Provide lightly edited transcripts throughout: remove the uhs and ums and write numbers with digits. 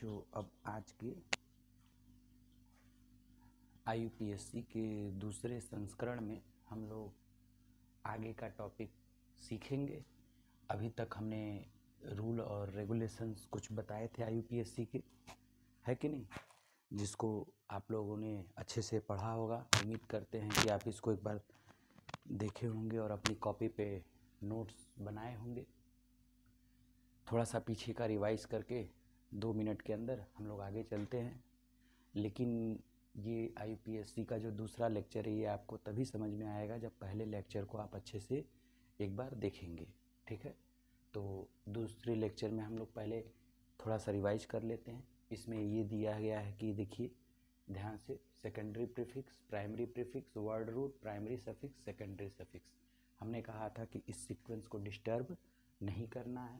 जो अब आज के IUPAC के दूसरे संस्करण में हम लोग आगे का टॉपिक सीखेंगे। अभी तक हमने रूल और रेगुलेशंस कुछ बताए थे IUPAC के, है कि नहीं, जिसको आप लोगों ने अच्छे से पढ़ा होगा। उम्मीद करते हैं कि आप इसको एक बार देखे होंगे और अपनी कॉपी पे नोट्स बनाए होंगे। थोड़ा सा पीछे का रिवाइज करके 2 मिनट के अंदर हम लोग आगे चलते हैं। लेकिन ये IUPAC का जो दूसरा लेक्चर है ये आपको तभी समझ में आएगा जब पहले लेक्चर को आप अच्छे से एक बार देखेंगे, ठीक है। तो दूसरे लेक्चर में हम लोग पहले थोड़ा सा रिवाइज कर लेते हैं। इसमें ये दिया गया है कि देखिए ध्यान से, secondary prefix, primary prefix, word root, primary suffix, secondary suffix. हमने कहा था कि इस सीक्वेंस को डिस्टर्ब नहीं करना है।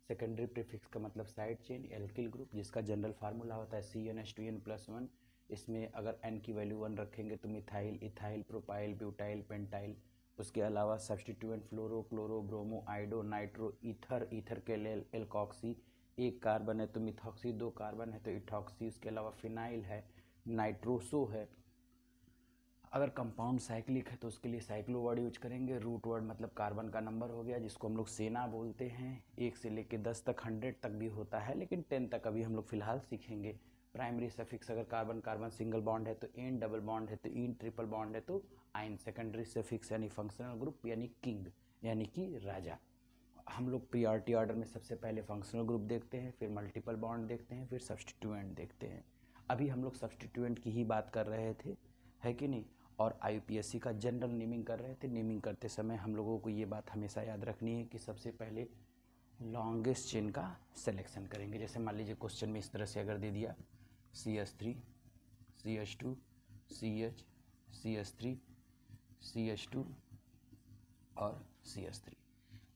सेकेंडरी प्रीफिक्स का मतलब साइड चेन, एल्किल ग्रुप, जिसका जनरल फार्मूला होता है CnH2n+1। इसमें अगर n की वैल्यू 1 रखेंगे तो methyl, ethyl, propyl, butyl, pentyl. उसके अलावा सब्सटीट्यूएंट फ्लोरो, chloro, bromo, आइडो, nitro, ether, ether के लिए एल्कॉक्सी। एक कार्बन है तो मिथॉक्सी, 2 कार्बन है तो इथॉक्सी। उसके अलावा फिनाइल है, नाइट्रोसो है। अगर कंपाउंड साइक्लिक है तो उसके लिए साइक्लो वर्ड यूज करेंगे। रूट वर्ड मतलब कार्बन का नंबर हो गया, जिसको हम लोग सेना बोलते हैं। 1 से लेके 10 तक, 100 तक भी होता है, लेकिन 10 तक अभी हम लोग फिलहाल सीखेंगे। प्राइमरी सफिक्स, अगर कार्बन कार्बन सिंगल बॉन्ड है तो एन, डबल बॉन्ड है तो इन, ट्रिपल बॉन्ड है तो आइन। सेकेंडरी सफिक्स यानी फंक्शनल ग्रुप यानी किंग यानी कि राजा। हम लोग प्रियॉरिटी ऑर्डर में सबसे पहले फंक्शनल ग्रुप देखते हैं, फिर मल्टीपल बॉन्ड देखते हैं, फिर सब्सटीट्यूएंट देखते हैं। अभी हम लोग सब्सटीट्यूएंट की ही बात कर रहे थे, है कि नहीं, और IUPAC का जनरल नेमिंग कर रहे थे। नेमिंग करते समय हम लोगों को ये बात हमेशा याद रखनी है कि सबसे पहले लॉन्गेस्ट चेन का सिलेक्शन करेंगे। जैसे मान लीजिए क्वेश्चन में इस तरह से अगर दे दिया CH3, CH2, CH, CH3, CH2 और CH3,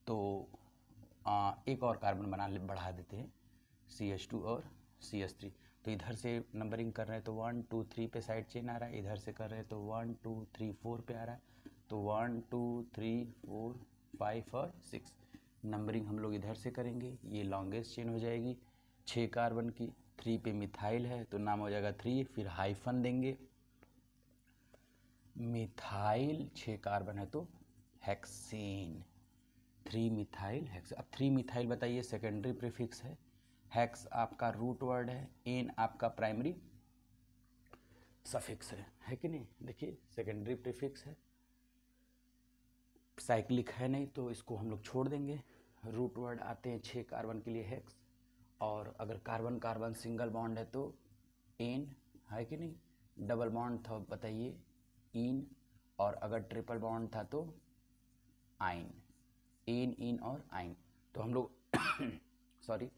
तो एक और कार्बन बढ़ा देते हैं CH2 और CH3। तो इधर से नंबरिंग कर रहे हैं तो 1 2 3 पे साइड चेन आ रहा है, इधर से कर रहे हैं तो 1 2 3 4 पे आ रहा है। तो 1 2 3 4 5 और 6 नंबरिंग हम लोग इधर से करेंगे। ये लॉन्गेस्ट चेन हो जाएगी 6 कार्बन की। 3 पे मिथाइल है तो नाम हो जाएगा 3, फिर हाइफन देंगे। मिथाइल 6 कार्बन है तो हेक्सेन, 3 मिथाइल हेक्स। अब 3 मिथाइल बताइए सेकेंडरी प्रीफिक्स है, हेक्स आपका रूट वर्ड है, एन आपका प्राइमरी सफिक्स है कि नहीं। देखिए सेकेंडरी प्रीफिक्स है, साइक्लिक है नहीं तो इसको हम लोग छोड़ देंगे। रूट वर्ड आते हैं 6 कार्बन के लिए हेक्स, और अगर कार्बन कार्बन सिंगल बॉन्ड है तो एन, है कि नहीं। डबल बॉन्ड था बताइए इन, और अगर ट्रिपल बॉन्ड था तो आइन, एन, इन और आइन। तो हम लोग सॉरी,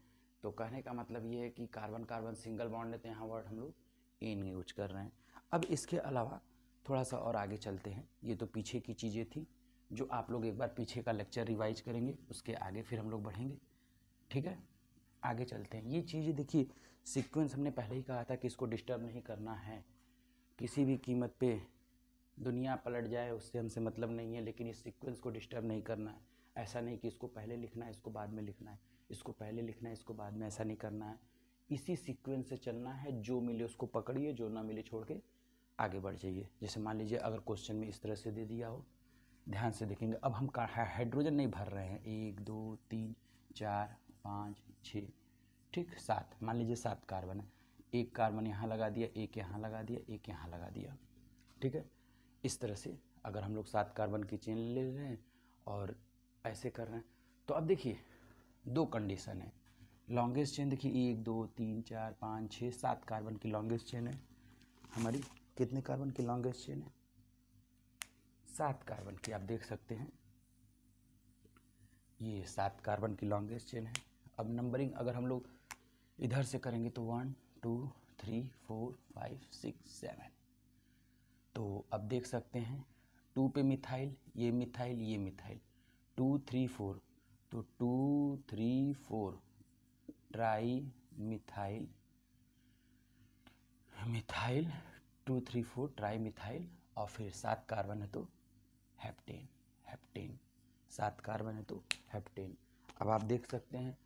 तो कहने का मतलब ये है कि कार्बन कार्बन सिंगल बॉन्ड है तो यहाँ वर्ड हम लोग एन यूज कर रहे हैं। अब इसके अलावा थोड़ा सा और आगे चलते हैं। ये तो पीछे की चीज़ें थी जो आप लोग एक बार पीछे का लेक्चर रिवाइज करेंगे, उसके आगे फिर हम लोग बढ़ेंगे, ठीक है। आगे चलते हैं। ये चीज़ें देखिए, सीक्वेंस हमने पहले ही कहा था कि इसको डिस्टर्ब नहीं करना है, किसी भी कीमत पे दुनिया पलट जाए उससे हमसे मतलब नहीं है, लेकिन इस सीक्वेंस को डिस्टर्ब नहीं करना है। ऐसा नहीं कि इसको पहले लिखना है इसको बाद में लिखना है, इसको पहले लिखना है इसको बाद में, ऐसा नहीं करना है। इसी सीक्वेंस से चलना है, जो मिले उसको पकड़िए, जो ना मिले छोड़ के आगे बढ़ जाइए। जैसे मान लीजिए अगर क्वेश्चन में इस तरह से दे दिया हो, ध्यान से देखेंगे। अब हम हाइड्रोजन नहीं भर रहे हैं, 1 2 3 4 5 6, ठीक, 7, मान लीजिए 7 कार्बन है। एक कार्बन यहाँ लगा दिया, एक यहाँ लगा दिया, एक यहाँ लगा दिया, ठीक है। इस तरह से अगर हम लोग 7 कार्बन की चेन ले रहे हैं और ऐसे कर रहे हैं, तो अब देखिए 2 कंडीशन है। लॉन्गेस्ट चेन देखिए 1 2 3 4 5 6 7 कार्बन की लॉन्गेस्ट चेन है हमारी। कितने कार्बन की लॉन्गेस्ट चेन है? 7 कार्बन की। आप देख सकते हैं ये 7 कार्बन की लॉन्गेस्ट चेन है। अब नंबरिंग अगर हम लोग इधर से करेंगे तो 1 2 3 4 5 6 7। तो अब देख सकते हैं 2 पे मिथाइल, ये मिथाइल, ये मिथाइल, 2 3 4, तो 2 3 4 tri methyl, methyl 2 3 4 tri methyl, और फिर 7 कार्बन है तो हेप्टेन, हेप्टेन 7 कार्बन है तो हेप्टेन। अब आप देख सकते हैं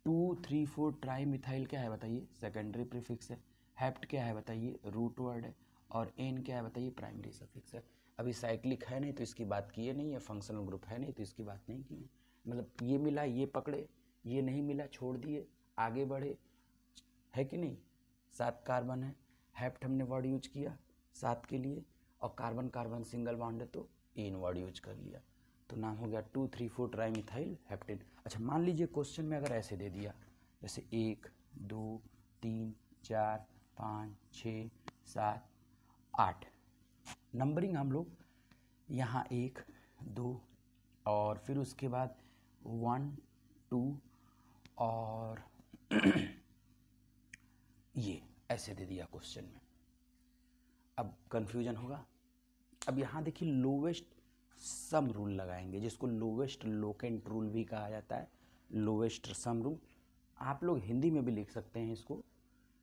2,3,4 ट्राई मिथाइल क्या है बताइए, सेकेंडरी प्रीफिक्स है। हेप्ट क्या है बताइए, रूट वर्ड है। और एन क्या है बताइए, प्राइमरी सफिक्स है। अभी साइक्लिक है नहीं तो इसकी बात किए नहीं है, फंक्शनल ग्रुप है नहीं तो इसकी बात नहीं की है। मतलब ये मिला ये पकड़े, ये नहीं मिला छोड़ दिए, आगे बढ़े, है कि नहीं। 7 कार्बन है, हेप्ट हमने वर्ड यूज किया 7 के लिए, और कार्बन कार्बन सिंगल बॉन्ड है तो एन वर्ड यूज कर लिया, तो नाम हो गया 2,3,4 ट्राई मिथाइल हेप्टेन। अच्छा मान लीजिए क्वेश्चन में अगर ऐसे दे दिया, जैसे 1 2 3 4 5 6 7 8, नंबरिंग हम लोग यहाँ 1 2 और फिर उसके बाद 1 2 और ये ऐसे दे दिया क्वेश्चन में। अब कंफ्यूजन होगा। अब यहाँ देखिए लोवेस्ट सम रूल लगाएंगे, जिसको लोवेस्ट लोकेंट रूल भी कहा जाता है, लोवेस्ट सम रूल। आप लोग हिंदी में भी लिख सकते हैं इसको।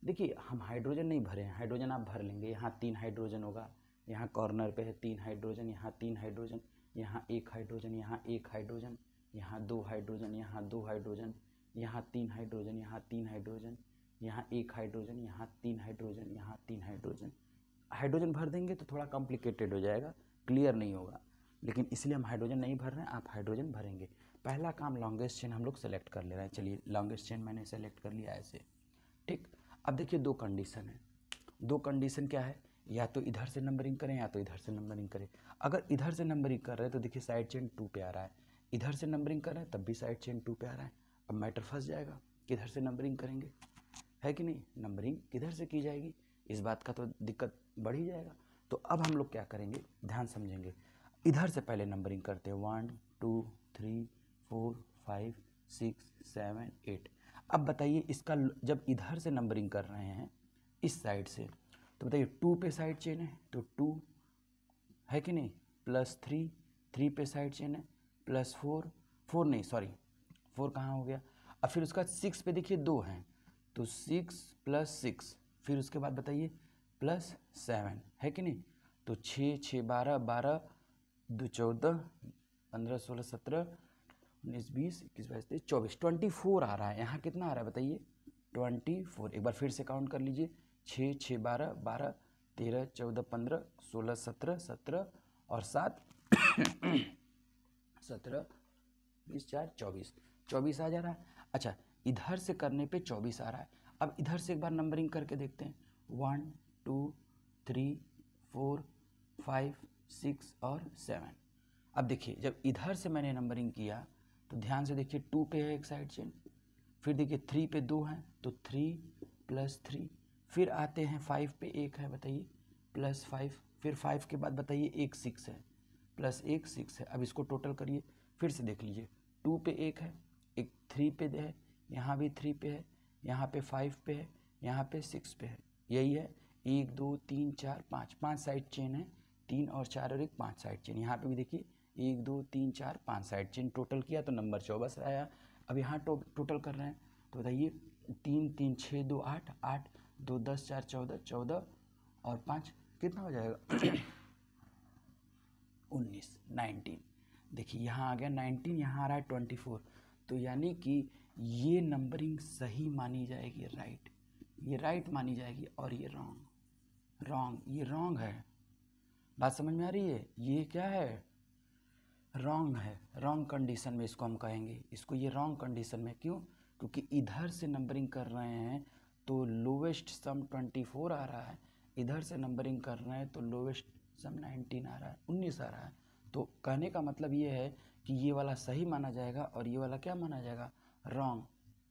देखिए हम हाइड्रोजन नहीं भरे हैं, हाइड्रोजन आप भर लेंगे। यहाँ 3 हाइड्रोजन होगा, यहाँ कॉर्नर पे है 3 हाइड्रोजन, यहाँ 3 हाइड्रोजन, यहाँ 1 हाइड्रोजन, यहाँ 1 हाइड्रोजन, यहाँ 2 हाइड्रोजन, यहाँ 2 हाइड्रोजन, यहाँ 3 हाइड्रोजन, यहाँ 3 हाइड्रोजन, यहाँ 1 हाइड्रोजन, यहाँ 3 हाइड्रोजन, यहाँ 3 हाइड्रोजन। हाइड्रोजन भर देंगे तो थोड़ा कॉम्प्लिकेटेड हो जाएगा, क्लियर नहीं होगा, लेकिन इसलिए हम हाइड्रोजन नहीं भर रहे हैं, आप हाइड्रोजन भरेंगे। पहला काम लॉन्गेस्ट चेन हम लोग सेलेक्ट कर ले रहे हैं। चलिए लॉन्गेस्ट चेन मैंने सेलेक्ट कर लिया ऐसे, ठीक। अब देखिए 2 कंडीशन है। 2 कंडीशन क्या है, या तो इधर से नंबरिंग करें या तो इधर से नंबरिंग करें। अगर इधर से नंबरिंग कर रहे हैं तो देखिए साइड चेन 2 पे आ रहा है, इधर से नंबरिंग कर रहे हैं तब भी साइड चेन 2 पे आ रहा है। अब मैटर फंस जाएगा, किधर से नंबरिंग करेंगे, है कि नहीं। नंबरिंग किधर से की जाएगी, इस बात का तो दिक्कत बढ़ ही जाएगा। तो अब हम लोग क्या करेंगे, ध्यान समझेंगे। इधर से पहले नंबरिंग करते हैं 1 2 3 4 5 6 7 8। अब बताइए इसका जब इधर से नंबरिंग कर रहे हैं इस साइड से, तो बताइए 2 पे साइड चेन है तो 2 है कि नहीं, +3, 3 पे साइड चेन है, +4, 4 नहीं सॉरी 4 कहाँ हो गया। अब फिर उसका 6 पे देखिए 2 हैं तो 6 + 6, फिर उसके बाद बताइए +7, है कि नहीं। तो 6 6 12 12 2 14 15 16 17 19 20 21 22 23 24 24 आ रहा है। यहाँ कितना आ रहा है बताइए, 24। एक बार फिर से काउंट कर लीजिए, 6 6 12 12 13 14 15 16 17 17 और 7 17 20 4 24 24 आ जा रहा है। अच्छा इधर से करने पे 24 आ रहा है। अब इधर से एक बार नंबरिंग करके देखते हैं, 1 2 3 4 5 6 और 7। अब देखिए जब इधर से मैंने नंबरिंग किया तो ध्यान से देखिए 2 पे है एक साइड चेन, फिर देखिए 3 पे 2 हैं तो 3 + 3, फिर आते हैं 5 पे 1 है बताइए +5, फिर 5 के बाद बताइए एक 6 है, +1 6 है। अब इसको टोटल करिए, फिर से देख लीजिए 2 पे 1 है, एक 3 पे है, यहाँ भी 3 पे है, यहाँ पे 5 पे है, यहाँ पे 6 पे है। यही है 1 2 3 4 5, 5 साइड चेन है, 3 और 4 और 1 5 साइड चेन। यहाँ पे भी देखिए 1 2 3 4 5 साइड चेन, टोटल किया तो नंबर 24 आया। अब यहाँ टोटल कर रहे हैं तो बताइए 3 3 6 2 8 8 2 10 4 14 14 और 5 कितना हो जाएगा 19 19। देखिए यहाँ आ गया 19, यहाँ आ रहा है 24। तो यानी कि ये नंबरिंग सही मानी जाएगी, राइट, ये राइट मानी जाएगी और ये रॉन्ग, ये रॉन्ग है। बात समझ में आ रही है, ये क्या है, रॉन्ग है। रॉन्ग कंडीशन में इसको हम कहेंगे, इसको ये रॉन्ग कंडीशन में क्यों, क्योंकि इधर से नंबरिंग कर रहे हैं तो लोवेस्ट सम 24 आ रहा है, इधर से नंबरिंग कर रहे हैं तो लोवेस्ट सम 19 आ रहा है, 19 आ रहा है। तो कहने का मतलब ये है कि ये वाला सही माना जाएगा और ये वाला क्या माना जाएगा, रॉन्ग,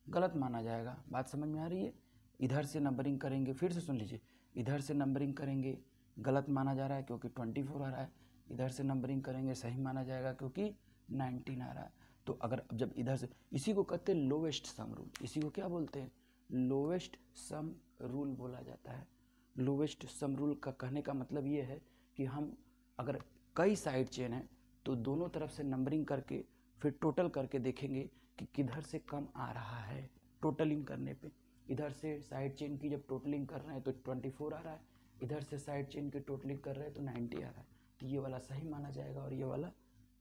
गलत माना जाएगा। बात समझ में आ रही है। इधर से नंबरिंग करेंगे, फिर से सुन लीजिए, इधर से नंबरिंग करेंगे गलत माना जा रहा है क्योंकि 24 आ रहा है, इधर से नंबरिंग करेंगे सही माना जाएगा क्योंकि 19 आ रहा है। तो अगर जब इधर से, इसी को कहते हैं लोवेस्ट सम रूल, इसी को क्या बोलते हैं, लोवेस्ट सम रूल बोला जाता है। लोवेस्ट सम रूल का कहने का मतलब ये है कि हम अगर कई साइड चेन है तो दोनों तरफ से नंबरिंग करके फिर टोटल करके देखेंगे कि किधर से कम आ रहा है। टोटलिंग करने पे इधर से साइड चेन की जब टोटलिंग कर रहे हैं तो 24 आ रहा है, इधर से साइड चेन की टोटलिंग कर रहे हैं तो 90 आ रहा है। तो ये वाला सही माना जाएगा और ये वाला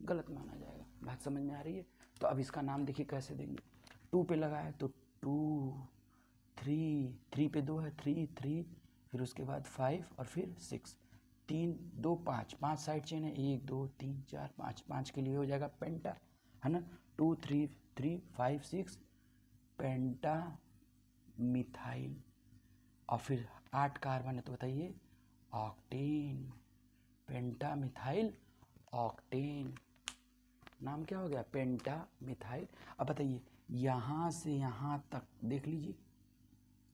गलत माना जाएगा। बात समझ में आ रही है। तो अब इसका नाम देखिए कैसे देंगे, 2 पे लगा है तो 2 3 3 पे 2 है 3 3, फिर उसके बाद 5 और फिर 6, 3 2 5, 5 साइड चेन है, 1 2 3 4 5, 5 के लिए हो जाएगा पेंटा, है ना। 2 3 3 5 6 पेंटा मिथाइल, और फिर 8 कार्बन है तो बताइए ऑक्टेन, पेंटा मिथाइल ऑक्टेन, नाम क्या हो गया, पेंटा मिथाइल। अब बताइए यहाँ से यहाँ तक देख लीजिए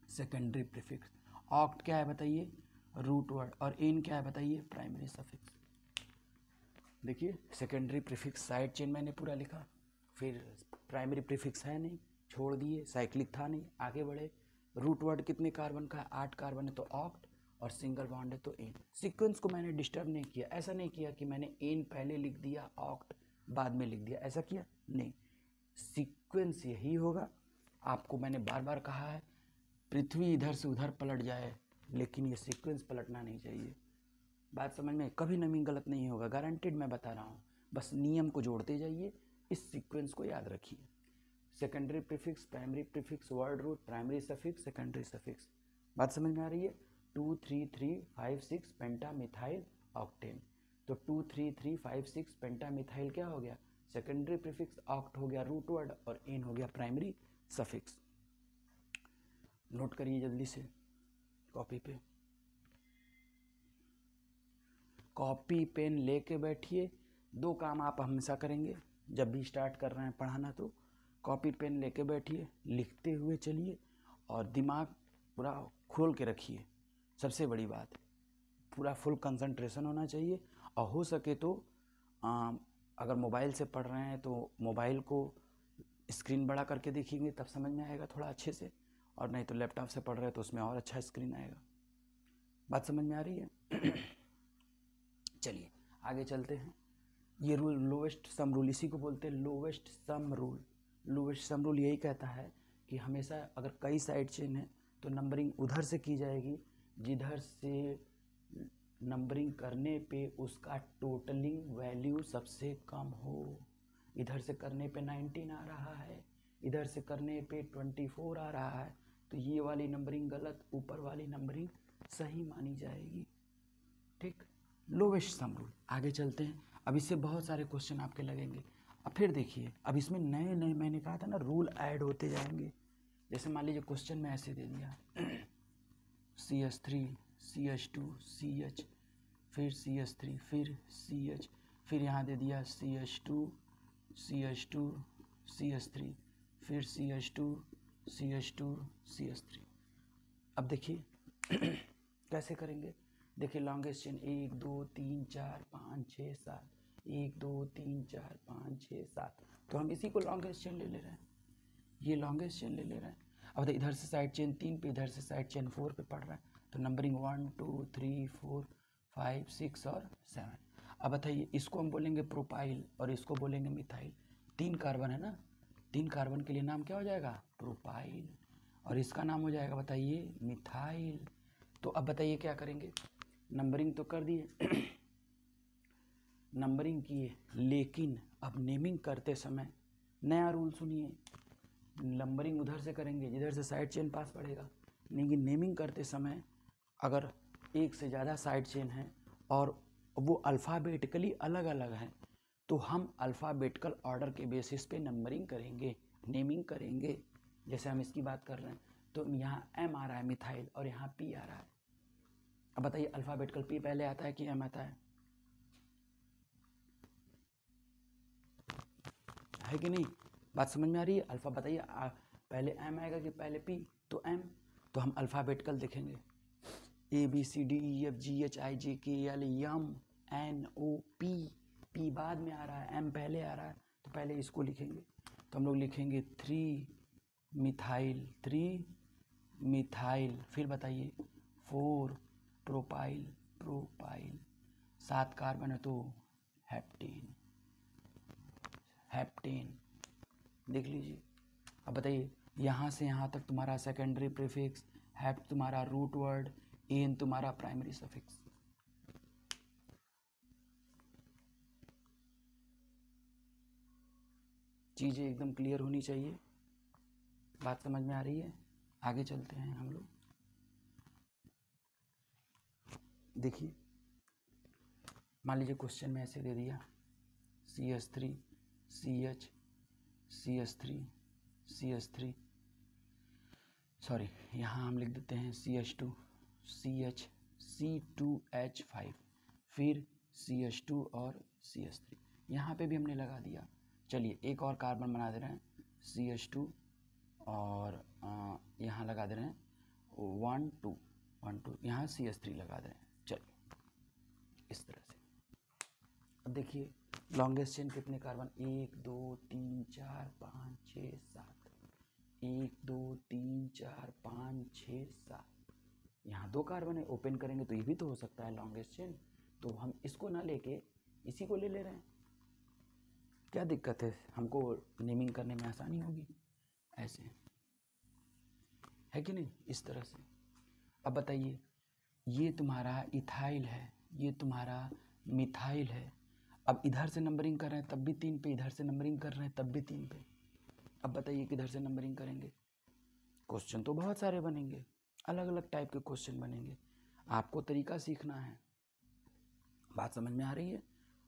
सेकेंडरी प्रीफिक्स, ऑक्ट क्या है बताइए, रूट वर्ड, और एन क्या है बताइए, प्राइमरी सफिक्स। देखिए सेकेंडरी प्रीफिक्स साइड चेन मैंने पूरा लिखा, फिर प्राइमरी प्रीफिक्स है नहीं, छोड़ दिए, साइक्लिक था नहीं, आगे बढ़े। रूट वर्ड कितने कार्बन का है, 8 कार्बन है तो ऑक्ट, और सिंगल बॉन्ड है तो एन। सीक्वेंस को मैंने डिस्टर्ब नहीं किया, ऐसा नहीं किया कि मैंने एन पहले लिख दिया ऑक्ट बाद में लिख दिया, ऐसा किया नहीं। सीक्वेंस यही होगा। आपको मैंने बार बार कहा है पृथ्वी इधर से उधर पलट जाए लेकिन ये सीक्वेंस पलटना नहीं चाहिए। बात समझ में, कभी नमी गलत नहीं होगा, गारंटेड मैं बता रहा हूँ, बस नियम को जोड़ते जाइए, इस सीक्वेंस को याद रखिए। Secondary prefix, primary prefix, word root, primary suffix, secondary suffix. बात समझ में आ रही है। 2 3 3 5 6 पेंटा मिथाइल ऑक्टेन, तो 2 3 3 5 6 पेंटा मिथाइल क्या हो गया, सेकेंडरी प्रीफिक्स, ऑक्ट हो गया रूट वर्ड, और एन हो गया प्राइमरी सफिक्स। नोट करिए जल्दी से कॉपी पे, कॉपी पेन लेके बैठिए। 2 काम आप हमेशा करेंगे जब भी स्टार्ट कर रहे हैं पढ़ाना, तो कॉपी पेन लेके बैठिए, लिखते हुए चलिए, और दिमाग पूरा खोल के रखिए। सबसे बड़ी बात, पूरा फुल कंसंट्रेशन होना चाहिए, और हो सके तो अगर मोबाइल से पढ़ रहे हैं तो मोबाइल को स्क्रीन बड़ा करके देखिएंगे तब समझ में आएगा थोड़ा अच्छे से, और नहीं तो लैपटॉप से पढ़ रहे हैं तो उसमें और अच्छा स्क्रीन आएगा। बात समझ में आ रही है। चलिए आगे चलते हैं। ये रूल लोवेस्ट सम रूल, इसी को बोलते हैं lowest sum rule. Lowest sum rule यही कहता है कि हमेशा अगर कई साइड चेन है तो नंबरिंग उधर से की जाएगी जिधर से नंबरिंग करने पे उसका टोटलिंग वैल्यू सबसे कम हो। इधर से करने पे 19 आ रहा है, इधर से करने पे 24 आ रहा है, तो ये वाली नंबरिंग गलत, ऊपर वाली नंबरिंग सही मानी जाएगी। ठीक, लोवेस्ट सम रूल। आगे चलते हैं, अब इससे बहुत सारे क्वेश्चन आपके लगेंगे। अब फिर देखिए, अब इसमें नए नए मैंने कहा था ना रूल ऐड होते जाएंगे। जैसे मान लीजिए क्वेश्चन में ऐसे दे दिया CH3 CH2 CH, फिर CH3 फिर CH, फिर यहाँ दे दिया CH2 CH2 CH3, फिर CH2 CH2 CH3। अब देखिए कैसे करेंगे। देखिए लॉन्गेस्ट चेन 1 2 3 4 5 6 7, 1 2 3 4 5 6 7, तो हम इसी को लॉन्गेस्ट चेन ले ले रहे हैं, ये लॉन्गेस्ट चेन ले ले रहे हैं। अब इधर से साइड चेन 3 पे, इधर से साइड चेन 4 पे पड़ रहा है, तो नंबरिंग 1 2 3 4 5 6 और 7। अब बताइए इसको हम बोलेंगे प्रोपाइल और इसको बोलेंगे मिथाइल। 3 कार्बन है ना, 3 कार्बन के लिए नाम क्या हो जाएगा, प्रोपाइल, और इसका नाम हो जाएगा बताइए मिथाइल। तो अब बताइए क्या करेंगे, नंबरिंग तो कर दिए नंबरिंग किए, लेकिन अब नेमिंग करते समय नया रूल सुनिए। नंबरिंग उधर से करेंगे जिधर से साइड चेन पास पड़ेगा, लेकिन नेमिंग करते समय अगर एक से ज़्यादा साइड चेन है और वो अल्फ़ाबेटिकली अलग अलग हैं तो हम अल्फ़ाबेटिकल ऑर्डर के बेसिस पे नंबरिंग करेंगे, नेमिंग करेंगे। जैसे हम इसकी बात कर रहे हैं तो यहाँ M आ रहा है मिथाइल और यहाँ P आ रहा है। अब बताइए अल्फ़ाबेटिकल P पहले आता है कि M आता है कि नहीं, बात समझ में आ रही है। अल्फ़ा बताइए पहले M आएगा कि पहले P, तो M, तो हम अल्फ़ाबेटिकल देखेंगे ABCDEFGHIJKL MNOP, P बाद में आ रहा है, M पहले आ रहा है, तो पहले इसको लिखेंगे। तो हम लोग लिखेंगे 3 मिथाइल, फिर बताइए 4 प्रोपाइल, 7 कार्बन है तो हेप्टेन, देख लीजिए। अब बताइए यहाँ से यहाँ तक तुम्हारा सेकेंडरी प्रीफिक्स, हेप्ट तुम्हारा रूट वर्ड, एन तुम्हारा प्राइमरी सफिक्स। चीज़ें एकदम क्लियर होनी चाहिए। बात समझ में आ रही है? आगे चलते हैं हम लोग। देखिए, मान लीजिए क्वेश्चन में ऐसे दे दिया CH3 CH CH3 CH3, sorry यहाँ हम लिख देते हैं CH2 CH C2H5, फिर CH2 और CH3। यहाँ पे भी हमने लगा दिया। चलिए एक और कार्बन बना दे रहे हैं CH2 और यहाँ लगा दे रहे हैं 1 2 1 2, यहाँ CH3 लगा दे रहे हैं। चलिए इस तरह से। अब देखिए लॉन्गेस्ट चेन कितने कार्बन, 1 2 3 4 5 6 7, 1 2 3 4 5 6 7। यहाँ 2 कार्बन है, ओपन करेंगे तो ये भी तो हो सकता है लॉन्गेस्ट चेन, तो हम इसको ना लेके इसी को ले रहे हैं। क्या दिक्कत है, हमको नेमिंग करने में आसानी होगी, ऐसे है कि नहीं, इस तरह से। अब बताइए, ये तुम्हारा इथाइल है, ये तुम्हारा मिथाइल है। अब इधर से नंबरिंग कर रहे हैं तब भी 3 पे, इधर से नंबरिंग कर रहे हैं तब भी 3 पे। अब बताइए किधर से नंबरिंग करेंगे? क्वेश्चन तो बहुत सारे बनेंगे, अलग अलग टाइप के क्वेश्चन बनेंगे। आपको तरीका सीखना है। बात समझ में आ रही है?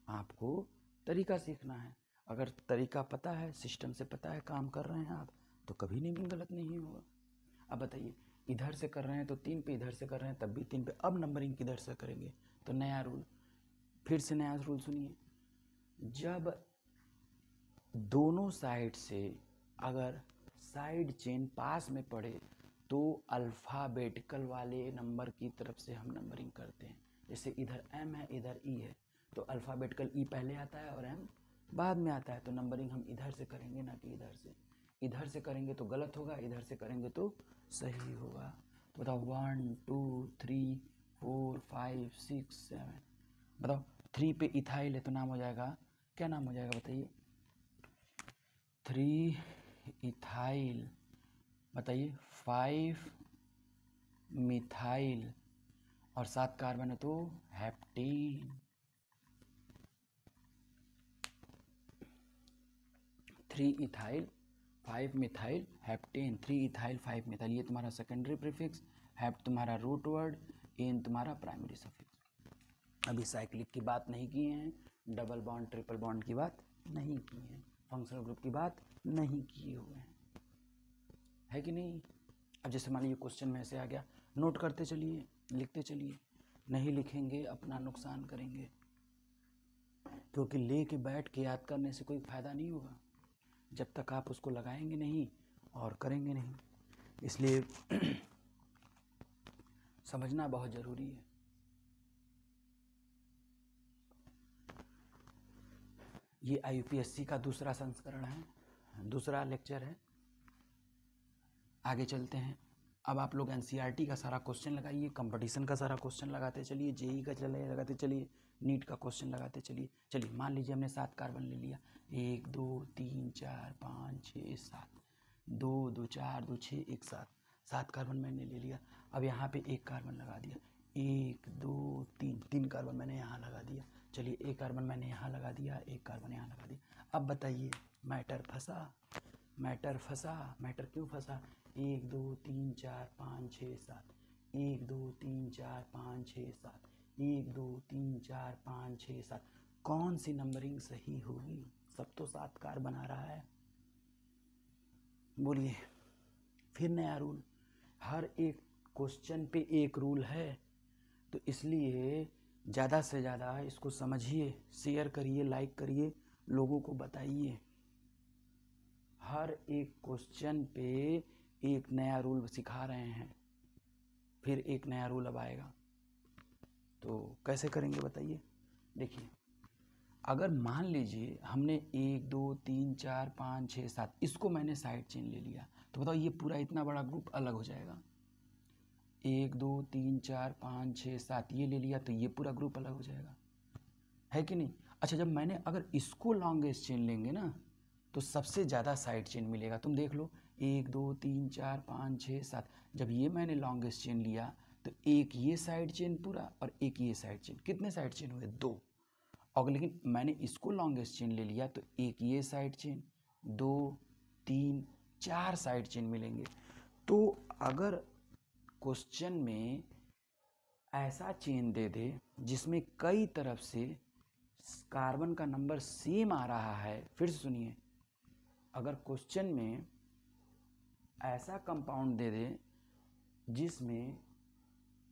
आपको तरीका सीखना है। अगर तरीका पता है, सिस्टम से पता है, काम कर रहे हैं आप, तो कभी नेमिंग गलत नहीं होगा। अब बताइए, इधर से कर रहे हैं तो 3 पे, इधर से कर रहे हैं तब भी 3 पे। अब नंबरिंग किधर से करेंगे? तो नया रूल, फिर से नया रूल सुनिए। जब दोनों साइड से अगर साइड चेन पास में पड़े तो अल्फ़ाबेटिकल वाले नंबर की तरफ से हम नंबरिंग करते हैं। जैसे इधर M है, इधर E है, तो अल्फ़ाबेटिकल E पहले आता है और M बाद में आता है, तो नंबरिंग हम इधर से करेंगे ना कि इधर से। इधर से करेंगे तो गलत होगा, इधर से करेंगे तो सही होगा। तो बताओ 1 2 3 4 5 6 7, बताओ 3 पे इथाइल है तो नाम हो जाएगा, क्या नाम हो जाएगा बताइए? 3 इथाइल, बताइए 5 मिथाइल और 7 कार्बन है तो heptane. 3 ethyl 5 methyl heptane, 3 ethyl 5 methyl, ये तुम्हारा सेकेंडरी प्रीफिक्स, हेप्ट तुम्हारा रूट वर्ड, एन तुम्हारा प्राइमरी सफिक्स। अभी साइक्लिक की बात नहीं किए हैं, डबल बॉन्ड ट्रिपल बॉन्ड की बात नहीं की है, फंक्शनल ग्रुप की बात नहीं किए हुए हैं, है कि नहीं? अब जैसे मान लीजिए क्वेश्चन में ऐसे आ गया, नोट करते चलिए, लिखते चलिए। नहीं लिखेंगे अपना नुकसान करेंगे, क्योंकि ले के बैठ के याद करने से कोई फ़ायदा नहीं होगा जब तक आप उसको लगाएंगे नहीं और करेंगे नहीं। इसलिए समझना बहुत ज़रूरी है। ये IUPAC का दूसरा संस्करण है, दूसरा लेक्चर है। आगे चलते हैं। अब आप लोग NCERT का सारा क्वेश्चन लगाइए, कंपटीशन का सारा क्वेश्चन लगाते चलिए, JEE का लगाते चलिए, नीट का क्वेश्चन लगाते चलिए। चलिए मान लीजिए हमने 7 कार्बन ले लिया, 1 2 3 4 5 6 7, 2 2 4 2 6 1 7, 7 कार्बन मैंने ले लिया। अब यहाँ पे 1 कार्बन लगा दिया, 1 2 3 कार्बन मैंने यहाँ लगा दिया। चलिए 1 कार्बन मैंने यहाँ लगा दिया, 1 कार्बन यहाँ लगा दिया। अब बताइए मैटर फंसा, मैटर फंसा, मैटर क्यों फंसा? 1 2 3 4 5 6 7, 1 2 3 4 5 6 7, 1 2 3 4 5 6 7, कौन सी नंबरिंग सही होगी? सब तो 7 कार्बन आ रहा है, बोलिए। फिर नया रूल, हर एक क्वेश्चन पे एक रूल है, तो इसलिए ज़्यादा से ज़्यादा इसको समझिए, शेयर करिए, लाइक करिए, लोगों को बताइए। हर एक क्वेश्चन पे एक नया रूल सिखा रहे हैं, फिर एक नया रूल अब आएगा, तो कैसे करेंगे बताइए? देखिए, अगर मान लीजिए हमने 1 2 3 4 5 6 7 इसको मैंने साइड चेन ले लिया, तो बताओ ये पूरा इतना बड़ा ग्रुप अलग हो जाएगा। 1 2 3 4 5 6 7 ये ले लिया तो ये पूरा ग्रुप अलग हो जाएगा, है कि नहीं? अच्छा, जब मैंने अगर इसको लॉन्गेस्ट चेन लेंगे ना तो सबसे ज़्यादा साइड चेन मिलेगा। तुम देख लो, 1 2 3 4 5 6 7, जब ये मैंने लॉन्गेस्ट चेन लिया तो एक ये साइड चेन पूरा और एक ये साइड चेन, कितने साइड चेन हुए? 2। और लेकिन मैंने इसको लॉन्गेस्ट चेन ले लिया तो एक ये साइड चेन, 2 3 4 साइड चेन मिलेंगे। तो अगर क्वेश्चन में ऐसा चेन दे दे जिसमें कई तरफ से कार्बन का नंबर सेम आ रहा है, फिर से सुनिए, अगर क्वेश्चन में ऐसा कंपाउंड दे दे जिसमें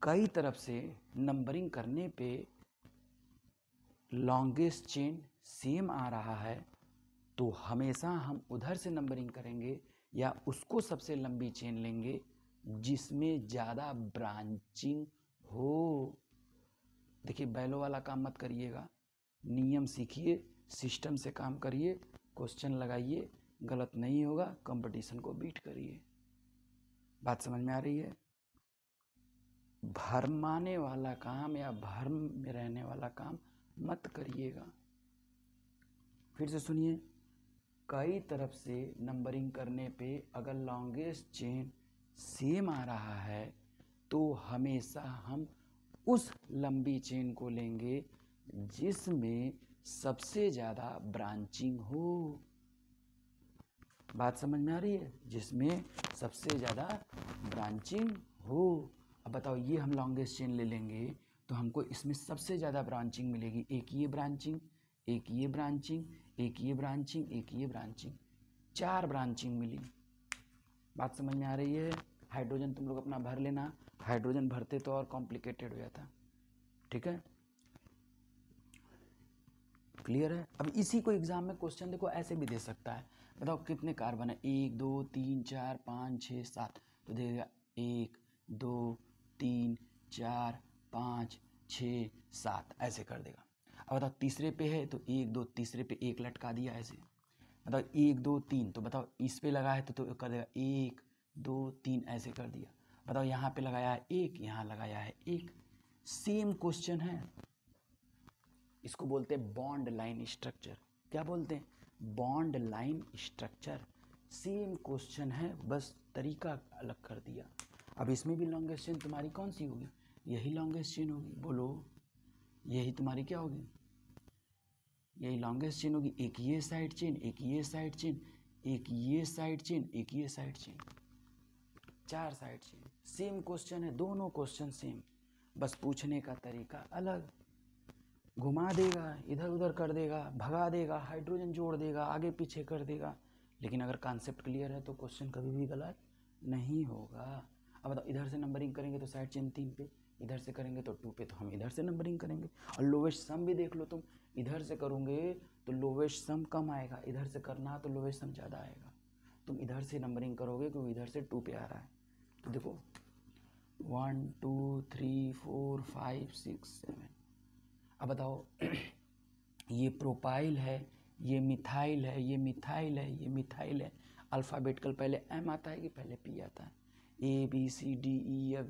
कई तरफ से नंबरिंग करने पे लॉन्गेस्ट चेन सेम आ रहा है, तो हमेशा हम उधर से नंबरिंग करेंगे या उसको सबसे लंबी चेन लेंगे जिसमें ज़्यादा ब्रांचिंग हो। देखिए, बैलों वाला काम मत करिएगा, नियम सीखिए, सिस्टम से काम करिए, क्वेश्चन लगाइए, गलत नहीं होगा, कंपटीशन को बीट करिए। बात समझ में आ रही है? भरमाने वाला काम या भर्म में रहने वाला काम मत करिएगा। फिर से सुनिए, कई तरफ से नंबरिंग करने पे अगर लॉन्गेस्ट चेन सेम आ रहा है तो हमेशा हम उस लंबी चेन को लेंगे जिसमें सबसे ज़्यादा ब्रांचिंग हो। बात समझ में आ रही है? जिसमें सबसे ज़्यादा ब्रांचिंग हो। अब बताओ, ये हम लॉन्गेस्ट चेन ले लेंगे तो हमको इसमें सबसे ज़्यादा ब्रांचिंग मिलेगी। एक ये ब्रांचिंग, एक ये ब्रांचिंग, एक ये ब्रांचिंग, एक ये ब्रांचिंग, 4 ब्रांचिंग मिली। बात समझ में आ रही है? हाइड्रोजन तुम लोग अपना भर लेना, हाइड्रोजन भरते तो और कॉम्प्लिकेटेड हो जाता। ठीक है, क्लियर है? अब इसी को एग्जाम में क्वेश्चन देखो ऐसे भी दे सकता है। बताओ कितने कार्बन है? 1 2 3 4 5 6 7, तो देगा 1 2 3 4 5 6 7, ऐसे कर देगा। अब बताओ तीसरे पे है तो 1 2, तीसरे पे 1 लटका दिया ऐसे। बताओ 1 2 3, तो बताओ इस पे लगा है तो कर देगा 1 2 3, ऐसे कर दिया। बताओ यहाँ पे लगाया है 1, यहाँ लगाया है 1, सेम क्वेश्चन है। इसको बोलते हैं बॉन्ड लाइन स्ट्रक्चर। क्या बोलते हैं? Bond line structure. Same question है, बस तरीका अलग कर दिया। अब इसमें भी लॉन्गेस्ट चेन तुम्हारी कौन सी होगी? यही लॉन्गेस्ट चेन होगी। बोलो, यही तुम्हारी क्या होगी? यही लॉन्गेस्ट चेन होगी। एक ये साइड चेन, एक ये साइड चेन, एक ये साइड चेन, एक ये side chain, 4 side chain. Same question है, दोनों क्वेश्चन सेम, बस पूछने का तरीका अलग। घुमा देगा, इधर उधर कर देगा, भगा देगा, हाइड्रोजन जोड़ देगा, आगे पीछे कर देगा, लेकिन अगर कॉन्सेप्ट क्लियर है तो क्वेश्चन कभी भी गलत नहीं होगा। अब बताओ, इधर से नंबरिंग करेंगे तो साइड चेन 3 पे, इधर से करेंगे तो 2 पे, तो हम इधर से नंबरिंग करेंगे। और लोवेस्ट सम भी देख लो तुम, इधर से करोगे तो लोवेस्ट सम कम आएगा, इधर से करना तो लोवेस्ट सम ज़्यादा आएगा। तुम इधर से नंबरिंग करोगे क्योंकि इधर से 2 पे आ रहा है। तो देखो 1 2 3 4 5 6 7। अब बताओ ये प्रोपाइल है, ये मिथाइल है, ये मिथाइल है, ये मिथाइल है। अल्फ़ाबेटिकल पहले एम आता है कि पहले पी आता है? ABCDEFGHIJKL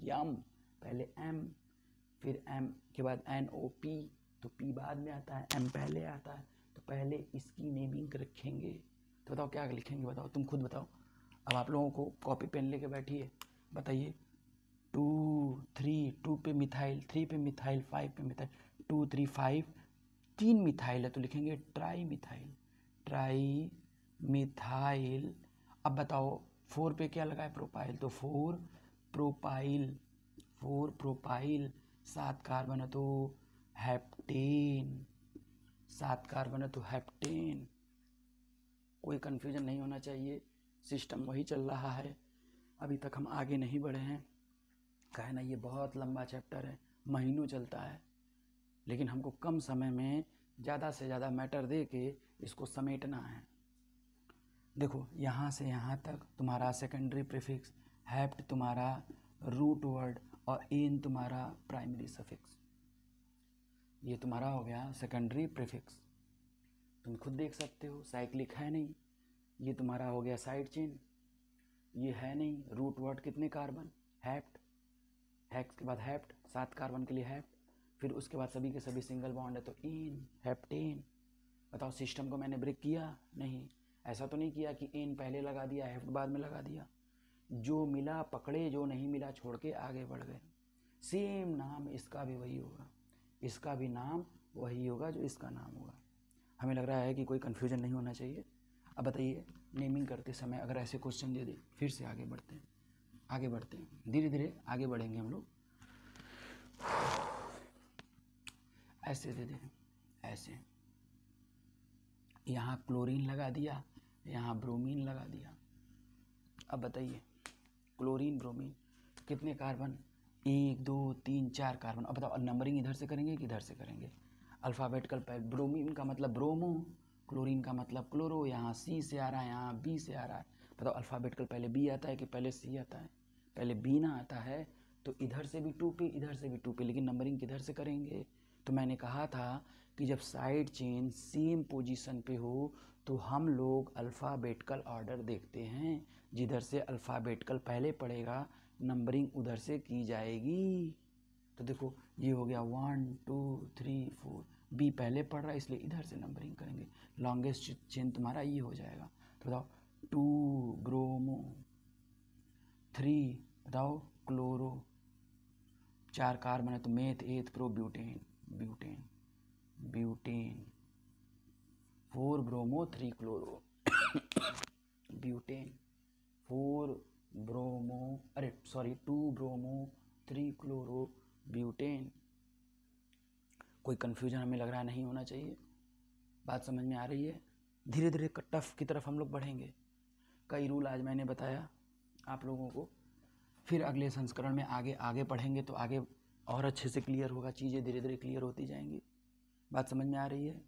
यम, पहले एम, फिर एम के बाद NOP, तो पी बाद में आता है, एम पहले आता है। तो पहले इसकी नेमिंग रखेंगे। तो बताओ क्या लिखेंगे? बताओ, तुम खुद बताओ। अब आप लोगों को कॉपी पेन लेके बैठिए, बताइए। 2 3, 2 पे मिथाइल, 3 पे मिथाइल, 5 पे मिथाइल, 2 3 5, 3 मिथाइल है तो लिखेंगे ट्राई मिथाइल, ट्राई मिथाइल। अब बताओ 4 पे क्या लगा है? प्रोपाइल, तो 4 प्रोपाइल, 4 प्रोपाइल, 7 कार्बन है तो हेप्टेन, 7 कार्बन है तो हेप्टेन। कोई कन्फ्यूजन नहीं होना चाहिए, सिस्टम वही चल रहा है। अभी तक हम आगे नहीं बढ़े हैं, कहे ना, ये बहुत लंबा चैप्टर है, महीनों चलता है, लेकिन हमको कम समय में ज़्यादा से ज़्यादा मैटर दे के इसको समेटना है। देखो, यहाँ से यहाँ तक तुम्हारा सेकेंडरी प्रीफिक्स, हैप्ट तुम्हारा रूट वर्ड और एन तुम्हारा प्राइमरी सफिक्स। ये तुम्हारा हो गया सेकेंडरी प्रीफिक्स। तुम खुद देख सकते हो, साइक्लिक है नहीं। ये तुम्हारा हो गया साइड चेन, ये है नहीं। रूट वर्ड कितने कार्बन? हैप्ट, हैक्स के बाद हैप्ट, 7 कार्बन के लिए हैप्ट, फिर उसके बाद सभी के सभी सिंगल बॉन्ड है तो एन, हेप्टेन। बताओ, सिस्टम को मैंने ब्रेक किया? नहीं। ऐसा तो नहीं किया कि एन पहले लगा दिया, हैप्ट बाद में लगा दिया। जो मिला पकड़े, जो नहीं मिला छोड़ के आगे बढ़ गए। सेम नाम इसका भी वही होगा, इसका भी नाम वही होगा जो इसका नाम होगा। हमें लग रहा है कि कोई कन्फ्यूजन नहीं होना चाहिए। अब बताइए नेमिंग करते समय अगर ऐसे क्वेश्चन दे दे, फिर से आगे बढ़ते हैं, धीरे धीरे आगे बढ़ेंगे हम लोग। ऐसे दे दे, ऐसे यहाँ क्लोरीन लगा दिया, यहाँ ब्रोमीन लगा दिया। अब बताइए क्लोरीन ब्रोमीन कितने कार्बन, 1 2 3 4 कार्बन। अब बताओ नंबरिंग इधर से करेंगे कि इधर से करेंगे? अल्फ़ाबेटिकल पहले, ब्रोमीन का मतलब ब्रोमो, क्लोरीन का मतलब क्लोरो, यहाँ सी से आ रहा है, यहाँ बी से आ रहा है। बताओ अल्फ़ाबेटिकल पहले बी आता है कि पहले सी आता है? पहले बी ना आता है, तो इधर से भी 2 पे, इधर से भी 2 पे, लेकिन नंबरिंग किधर से करेंगे? तो मैंने कहा था कि जब साइड चेन सेम पोजीशन पे हो तो हम लोग अल्फ़ाबेटिकल ऑर्डर देखते हैं, जिधर से अल्फ़ाबेटिकल पहले पड़ेगा नंबरिंग उधर से की जाएगी। तो देखो ये हो गया 1 2 3 4, बी पहले पढ़ रहा है इसलिए इधर से नंबरिंग करेंगे। लॉन्गेस्ट चेन तुम्हारा ये हो जाएगा। तो बताओ 2 ब्रोमो, 3 बताओ क्लोरो, 4 कार्बन है तो meth eth pro butane, butane butane, 4 bromo 3 chloro butane, 4 bromo, अरे सॉरी 2 ब्रोमो 3 क्लोरो ब्यूटेन। कोई कन्फ्यूजन हमें लग रहा नहीं होना चाहिए, बात समझ में आ रही है? धीरे धीरे टफ की तरफ हम लोग बढ़ेंगे। कई रूल आज मैंने बताया आप लोगों को, फिर अगले संस्करण में आगे पढ़ेंगे तो आगे और अच्छे से क्लियर होगा, चीज़ें धीरे धीरे क्लियर होती जाएंगी। बात समझ में आ रही है?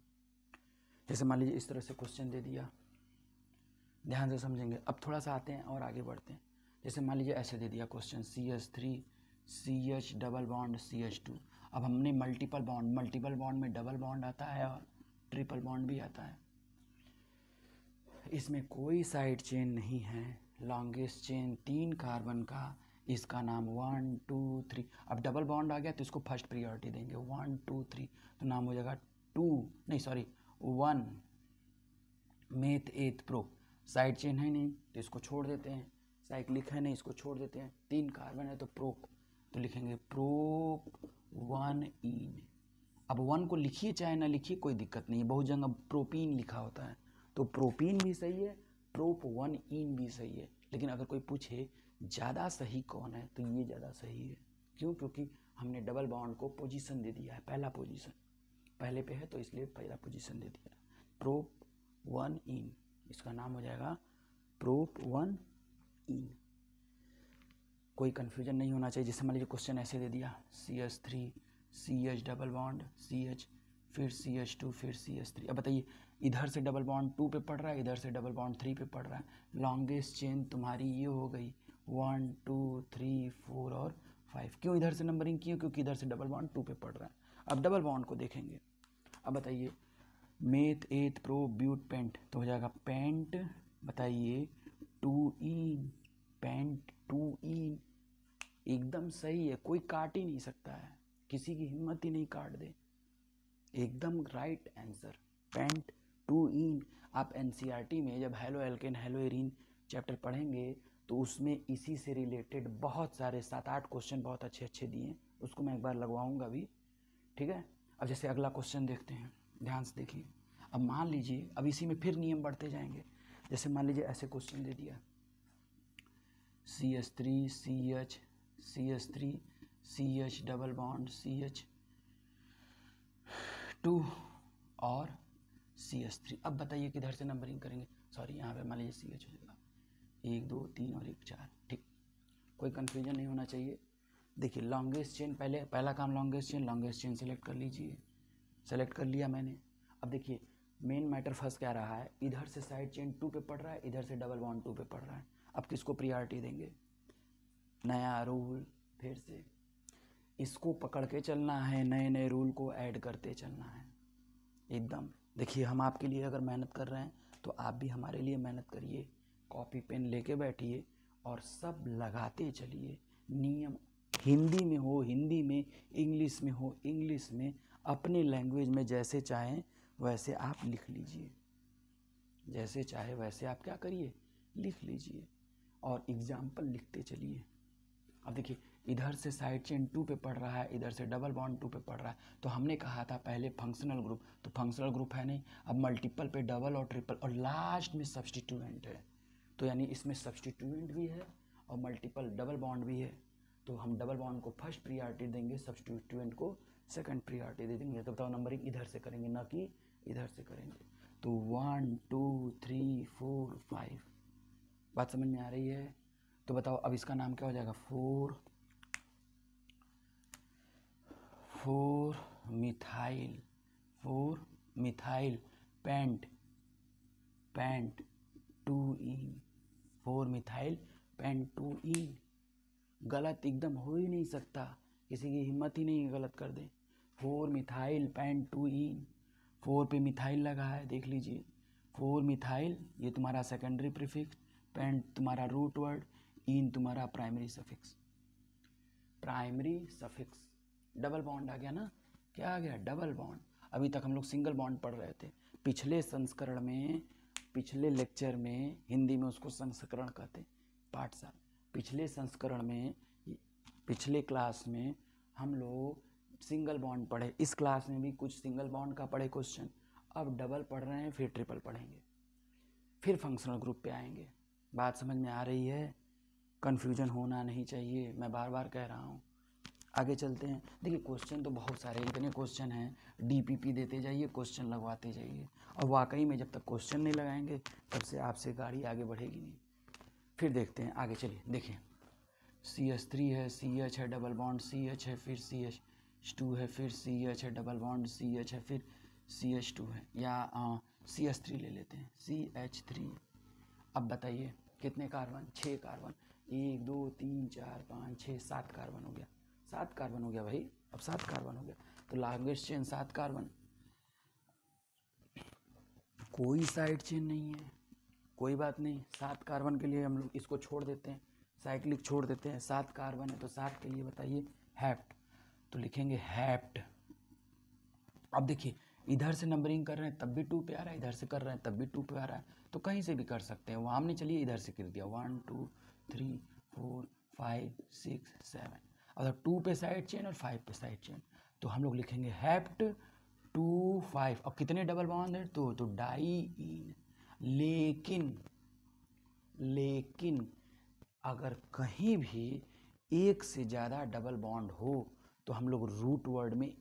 जैसे मान लीजिए इस तरह से क्वेश्चन दे दिया, ध्यान से समझेंगे। अब थोड़ा सा आते हैं और आगे बढ़ते हैं। जैसे मान लीजिए ऐसे दे दिया question CH3 CH double bond CH2। अब हमने मल्टीपल बॉन्ड में डबल बॉन्ड आता है और ट्रिपल बॉन्ड भी आता है। इसमें कोई साइड चेन नहीं है, लॉन्गेस्ट चेन 3 कार्बन का, इसका नाम 1 2 3। अब डबल बॉन्ड आ गया तो इसको फर्स्ट प्रायोरिटी देंगे, 1 2 3, तो नाम हो जाएगा 1 meth eth pro. Side chain है नहीं तो इसको छोड़ देते हैं, साइक्लिक है नहीं इसको छोड़ देते हैं, 3 कार्बन है तो प्रोप, तो लिखेंगे प्रोप 1 इन। अब 1 को लिखिए चाहे ना लिखिए कोई दिक्कत नहीं है, बहुत जगह प्रोपीन लिखा होता है, तो प्रोपीन भी सही है, प्रोप 1 इन भी सही है। लेकिन अगर कोई पूछे ज़्यादा सही कौन है तो ये ज़्यादा सही है। क्यों? क्योंकि हमने डबल बॉन्ड को पोजीशन दे दिया है, पहला पोजीशन पहले पे है तो इसलिए पहला पोजीशन दे दिया। प्रोप 1 इन, इसका नाम हो जाएगा प्रोप 1 इन। कोई कन्फ्यूजन नहीं होना चाहिए। जैसे मान लीजिए क्वेश्चन ऐसे दे दिया CH3 CH double bond CH, फिर CH2 फिर CH3। अब बताइए इधर से डबल बॉन्ड 2 पे पड़ रहा है, इधर से डबल बॉन्ड 3 पे पड़ रहा है। लॉन्गेस्ट चेन तुम्हारी ये हो गई 1 2 3 4 और 5। क्यों इधर से नंबरिंग की? क्योंकि इधर से डबल बॉन्ड 2 पे पड़ रहा है। अब डबल बॉन्ड को देखेंगे। अब बताइए मेथ एथ प्रो ब्यूट पेंट, तो हो जाएगा पेंट, बताइए 2 इन, पेंट 2 इन, एकदम सही है, कोई काट ही नहीं सकता है, किसी की हिम्मत ही नहीं काट दे, एकदम राइट आंसर, पेंट 2 इन। आप NCERT में जब halo alkane hello arene chapter पढ़ेंगे तो उसमें इसी से रिलेटेड बहुत सारे 7-8 क्वेश्चन बहुत अच्छे दिए, उसको मैं एक बार लगवाऊंगा भी, ठीक है। अब जैसे अगला क्वेश्चन देखते हैं, ध्यान से देखिए। अब मान लीजिए अब इसी में फिर नियम बढ़ते जाएंगे। जैसे मान लीजिए ऐसे क्वेश्चन दे दिया CH3 CH CH3 CH double bond CH2 और CH3। अब बताइए किधर से नंबरिंग करेंगे? सॉरी यहाँ पे मान लीजिए CH हो जाएगा 1 2 3 और 1 4, ठीक, कोई कन्फ्यूजन नहीं होना चाहिए। देखिए लॉन्गेस्ट चेन, पहला काम लॉन्गेस्ट चेन सेलेक्ट कर लीजिए, सेलेक्ट कर लिया मैंने। अब देखिए मेन मैटर फंस क्या रहा है, इधर से साइड चेन 2 पे पड़ रहा है, इधर से डबल बॉन्ड 2 पे पड़ रहा है। अब किसको प्रायोरिटी देंगे? नया रूल, फिर से इसको पकड़ के चलना है, नए नए रूल को ऐड करते चलना है एकदम। देखिए हम आपके लिए अगर मेहनत कर रहे हैं तो आप भी हमारे लिए मेहनत करिए, कॉपी पेन लेके बैठिए और सब लगाते चलिए। नियम हिंदी में हो हिंदी में, इंग्लिश में हो इंग्लिश में, अपने लैंग्वेज में जैसे चाहें वैसे आप लिख लीजिए, जैसे चाहे वैसे आप क्या करिए, लिख लीजिए और एग्जाम्पल लिखते चलिए। अब देखिए इधर से साइड चेन 2 पे पड़ रहा है, इधर से डबल बॉन्ड 2 पे पड़ रहा है। तो हमने कहा था पहले फंक्शनल ग्रुप, तो फंक्शनल ग्रुप है नहीं। अब मल्टीपल पे डबल और ट्रिपल और लास्ट में सब्स्टिट्यूएंट है, तो यानी इसमें सब्स्टिट्यूएंट भी है और मल्टीपल डबल बॉन्ड भी है। तो हम डबल बॉन्ड को फर्स्ट प्रियॉरिटी देंगे, सब्स्टिट्यूएंट को सेकंड प्रियॉरिटी दे देंगे। तो बताओ नंबरिंग इधर से करेंगे ना कि इधर से करेंगे। तो 1 2 3 4 5। बात समझ में आ रही है? तो बताओ अब इसका नाम क्या हो जाएगा? 4 मिथाइल पेंट 2ईन, 4 मिथाइल पेंट 2ईन। गलत एकदम हो ही नहीं सकता, किसी की हिम्मत ही नहीं गलत कर दे। 4 मिथाइल पेंट 2ईन, 4 पे मिथाइल लगा है, देख लीजिए। 4 मिथाइल ये तुम्हारा सेकेंडरी प्रीफिक्स, पेंट तुम्हारा रूट वर्ड, ईन तुम्हारा primary suffix. Primary suffix double bond आ गया ना? क्या आ गया? Double bond. अभी तक हम लोग सिंगल बॉन्ड पढ़ रहे थे। पिछले संस्करण में, पिछले लेक्चर में, हिंदी में उसको संस्करण कहते, पाठशाला। पिछले संस्करण में, पिछले क्लास में हम लोग सिंगल बॉन्ड पढ़े। इस क्लास में भी कुछ सिंगल बॉन्ड का पढ़े क्वेश्चन। अब डबल पढ़ रहे हैं, फिर ट्रिपल पढ़ेंगे, फिर फंक्शनल ग्रुप पे आएंगे। बात समझ में आ रही है? कन्फ्यूजन होना नहीं चाहिए, मैं बार बार कह रहा हूँ। आगे चलते हैं। देखिए क्वेश्चन तो बहुत सारे, इतने क्वेश्चन हैं, डीपीपी देते जाइए, क्वेश्चन लगवाते जाइए। और वाकई में जब तक क्वेश्चन नहीं लगाएंगे तब से आपसे गाड़ी आगे बढ़ेगी नहीं। फिर देखते हैं आगे, चलिए देखिए। CH3 है, CH है, डबल बॉन्ड CH है, फिर CH2 है, फिर CH है, डबल बॉन्ड CH है, फिर CH2 है, या CH3 ले लेते हैं, CH3। अब बताइए कितने कार्बन? 6 कार्बन। 1 2 3 4 5 6 7 कार्बन हो गया। 7 कार्बन हो गया भाई, अब 7 कार्बन हो गया। तो लॉन्गेस्ट चेन 7 कार्बन, कोई साइड चेन नहीं है, कोई बात नहीं। 7 कार्बन के लिए हम लोग इसको छोड़ देते हैं, साइक्लिक छोड़ देते हैं। 7 कार्बन है तो 7 के लिए बताइए हैप्ट, तो लिखेंगे हैप्ट। अब देखिए इधर से नंबरिंग कर रहे हैं तब भी 2 पे आ रहा है, इधर से कर रहे हैं तब भी 2 पे आ रहा है, तो कहीं से भी कर सकते हैं। वहाँ हमने चलिए इधर से कर दिया 1 2 3 4 5 6 7। अगर 2 पे साइड चेन और 5 पे साइड चेन, तो हम लोग लिखेंगे हैप्ट 2 5। अब कितने डबल बॉन्ड है? तो डाईईन। लेकिन अगर कहीं भी एक से ज़्यादा डबल बॉन्ड हो तो हम लोग रूट वर्ड में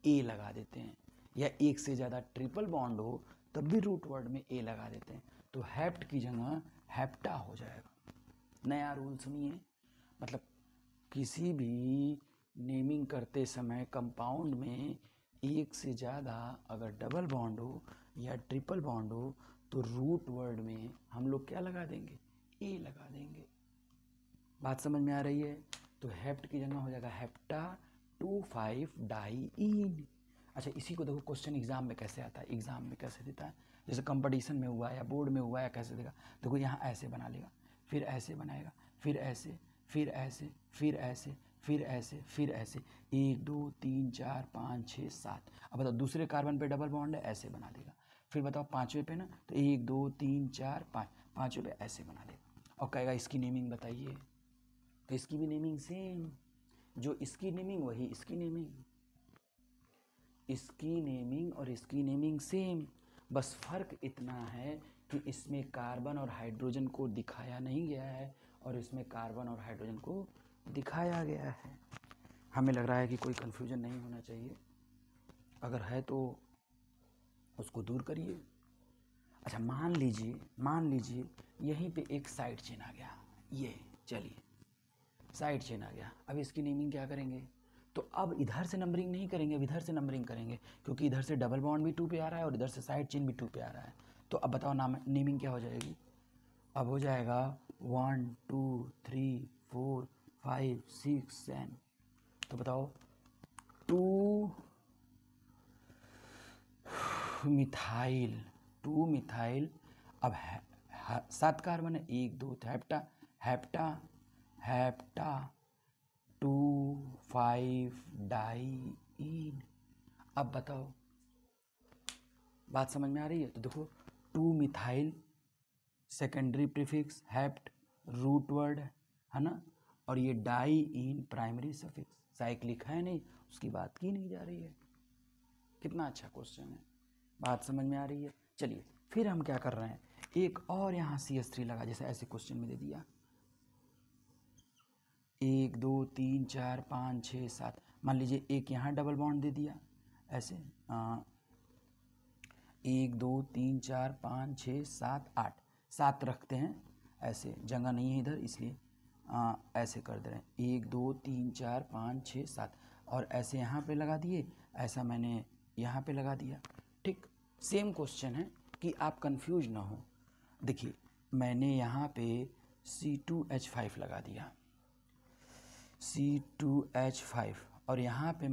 ए लगा देते हैं, या एक से ज़्यादा ट्रिपल बॉन्ड हो तब भी रूट वर्ड में ए लगा देते हैं। तो हैप्ट की जगह हैप्टा हो जाएगा। नया रूल सुनिए, मतलब किसी भी नेमिंग करते समय कंपाउंड में एक से ज़्यादा अगर डबल बॉन्ड हो या ट्रिपल बॉन्ड हो तो रूट वर्ड में हम लोग क्या लगा देंगे? ए लगा देंगे। बात समझ में आ रही है? तो हेप्ट की जगह हो जाएगा हेप्टा 2 5 डाईईन। अच्छा इसी को देखो क्वेश्चन एग्जाम में कैसे आता है, एग्जाम में कैसे देता है, जैसे कंपटीशन में हुआ या बोर्ड में हुआ या कैसे देगा। देखो यहाँ ऐसे बना लेगा, फिर ऐसे बनाएगा, फिर ऐसे, फिर ऐसे, फिर ऐसे, फिर ऐसे, फिर ऐसे, 1 2 3 4 5 6 7। अब बताओ दूसरे कार्बन पे डबल बॉन्ड है, ऐसे बना देगा। फिर बताओ पाँचवें पे ना, तो 1 2 3 4 5, पाँचवें पे ऐसे बना देगा और कहेगा इसकी नेमिंग बताइए। तो इसकी भी नेमिंग सेम, जो इसकी नेमिंग वही इसकी नेमिंग, इसकी नेमिंग और इसकी नेमिंग सेम। बस फर्क इतना है कि इसमें कार्बन और हाइड्रोजन को दिखाया नहीं गया है और इसमें कार्बन और हाइड्रोजन को दिखाया गया है। हमें लग रहा है कि कोई कन्फ्यूजन नहीं होना चाहिए, अगर है तो उसको दूर करिए। अच्छा मान लीजिए यहीं पे एक साइड चेन आ गया, ये चलिए साइड चेन आ गया। अब इसकी नेमिंग क्या करेंगे? तो अब इधर से नंबरिंग नहीं करेंगे, अब इधर से नंबरिंग करेंगे, क्योंकि इधर से डबल बॉन्ड भी 2 पे आ रहा है और इधर से साइड चेन भी 2 पे आ रहा है। तो अब बताओ नेमिंग क्या हो जाएगी? अब हो जाएगा 1 2 3 4 5 6 7। तो बताओ 2 मिथाइल। अब 7 कार्बन है, 1 2 हैप्टा 2 5 डाईईन। अब बताओ बात समझ में आ रही है? तो देखो 2 methyl secondary prefix hept root word है ना, और ये diene primary suffix, cyclic है नहीं, उसकी बात की नहीं जा रही है। कितना अच्छा क्वेश्चन है, बात समझ में आ रही है। चलिए फिर हम क्या कर रहे हैं, एक और यहाँ CH3 लगा, जैसे ऐसे क्वेश्चन में दे दिया 1 2 3 4 5 6 7, मान लीजिए एक यहाँ डबल बॉन्ड दे दिया ऐसे 1 2 3 4 5 6 7 8, 7 रखते हैं ऐसे, जगह नहीं है इधर इसलिए ऐसे कर दे रहे हैं 1 2 3 4 5 6 7, और ऐसे यहाँ पे लगा दिए, ऐसा मैंने यहाँ पे लगा दिया। ठीक, सेम क्वेश्चन है कि आप कंफ्यूज ना हो। देखिए मैंने यहाँ पे C2H5 लगा दिया, C2H5, और यहाँ पे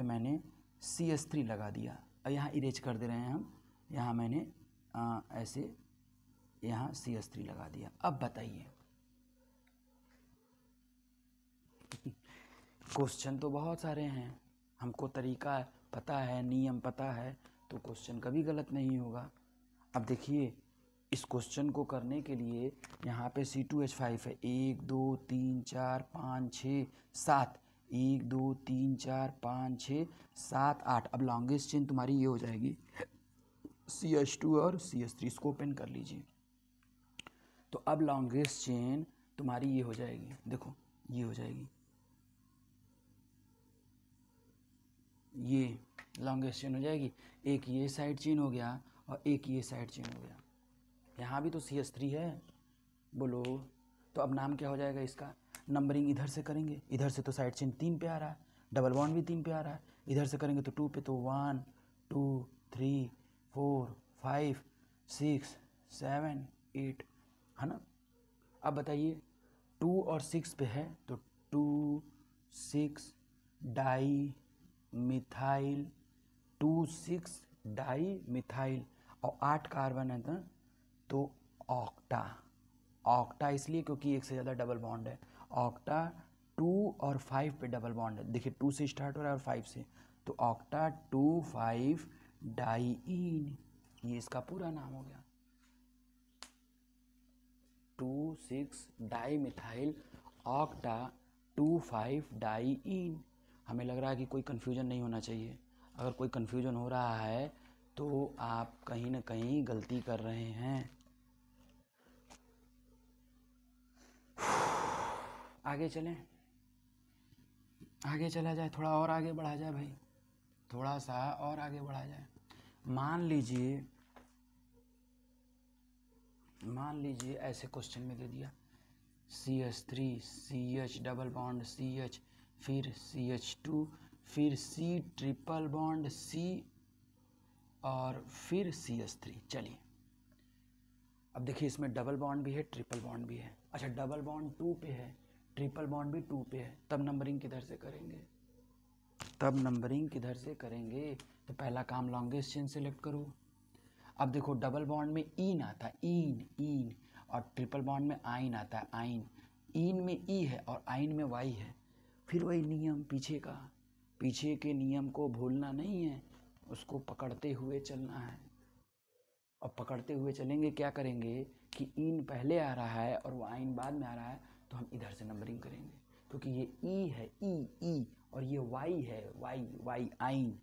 मैंने CH3 लगा दिया, और यहाँ इरेज कर दे रहे हैं हम, यहाँ मैंने ऐसे यहाँ CH3 लगा दिया। अब बताइए क्वेश्चन तो बहुत सारे हैं, हमको तरीका पता है, नियम पता है, तो क्वेश्चन कभी गलत नहीं होगा। अब देखिए इस क्वेश्चन को करने के लिए यहाँ पे C2H5 है, 1 2 3 4 5 6 7, 1 2 3 4 5 6 7 8। अब लॉन्गेस्ट चेन तुम्हारी ये हो जाएगी CH2 और CH3, इसको ओपन कर लीजिए। तो अब लॉन्गेस्ट चेन तुम्हारी ये हो जाएगी, देखो ये हो जाएगी, ये लॉन्गेस्ट चेन हो जाएगी। एक ये साइड चेन हो गया और एक ये साइड चेन हो गया। यहाँ भी तो CH3 है, बोलो तो अब नाम क्या हो जाएगा इसका, नंबरिंग इधर से करेंगे, इधर से तो साइड चेन 3 पे आ रहा है, डबल बॉन्ड भी 3 पे आ रहा है, इधर से करेंगे तो 2 पे, तो 1 2 3 4 5 6 7 8, है ना। अब बताइए 2 और 6 पे है, तो 2 6 डाई मिथाइल, 2 6 डाई मिथाइल, और 8 कार्बन है ना, तो ऑक्टा। ऑक्टा इसलिए क्योंकि एक से ज़्यादा डबल बॉन्ड है, ऑक्टा 2 और 5 पे डबल बॉन्ड है, देखिए 2 से स्टार्ट हो रहा है और 5 से, तो ऑक्टा 2 5 डाईइन, ये इसका पूरा नाम हो गया, 2 6 डाई मिथाइल ऑक्टा 2 5 डाईइन। हमें लग रहा है कि कोई कन्फ्यूजन नहीं होना चाहिए, अगर कोई कन्फ्यूजन हो रहा है तो आप कहीं ना कहीं गलती कर रहे हैं। आगे चलें, आगे चला जाए, थोड़ा और आगे बढ़ा जाए भाई, थोड़ा सा और आगे बढ़ा जाए। मान लीजिए ऐसे क्वेश्चन में दे दिया CH3 CH double bond CH, फिर CH2, फिर C ट्रिपल बॉन्ड C, और फिर CH3। चलिए अब देखिए इसमें डबल बॉन्ड भी है, ट्रिपल बॉन्ड भी है। अच्छा डबल बॉन्ड 2 पे है, ट्रिपल बॉन्ड भी 2 पे है, तब नंबरिंग किधर से करेंगे, तो पहला काम लॉन्गेस्ट चेन सेलेक्ट करो। अब देखो डबल बॉन्ड में इन आता है, इन, और ट्रिपल बॉन्ड में आइन आता है, आइन। इन में ई है और आइन में वाई है, फिर वही नियम पीछे के नियम को भूलना नहीं है, उसको पकड़ते हुए चलना है। और पकड़ते हुए चलेंगे, क्या करेंगे कि इन पहले आ रहा है और वो आइन बाद में आ रहा है, तो हम इधर से नंबरिंग करेंगे, क्योंकि ये ई है, ई, और ये वाई है, वाई आइन,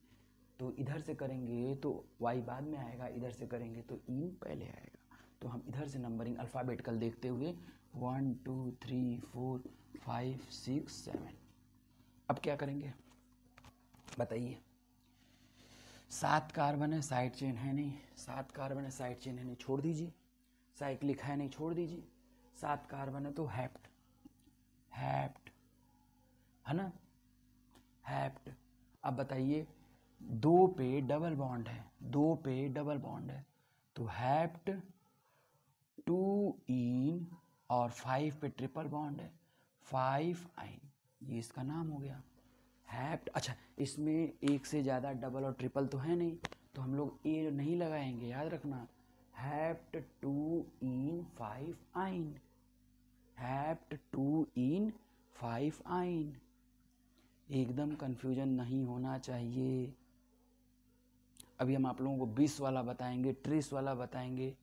तो इधर से करेंगे तो वाई बाद में आएगा, इधर से करेंगे तो इन पहले आएगा। तो हम इधर से नंबरिंग अल्फ़ाबेटिकल देखते हुए 1 2 3 4 5 6 7। अब क्या करेंगे बताइए, 7 कार्बन है, साइड चेन है नहीं, 7 कार्बन है, साइड चेन है नहीं, छोड़ दीजिए, साइक्लिक है नहीं, छोड़ दीजिए, 7 कार्बन है तो हैप्ट है ना, हैप्ट। अब बताइए 2 पे डबल बॉन्ड है, तो हैप्ट 2 इन, और 5 पे ट्रिपल बॉन्ड है, 5 आइन, ये इसका नाम हो गया हैप्ट। अच्छा इसमें एक से ज़्यादा डबल और ट्रिपल तो है नहीं, तो हम लोग ए नहीं लगाएंगे, याद रखना, हैप्ट 2 इन 5 आइन, हैप्ट 2 इन 5 आइन। एकदम कंफ्यूजन नहीं होना चाहिए। अभी हम आप लोगों को 20 वाला बताएंगे, 30 वाला बताएंगे,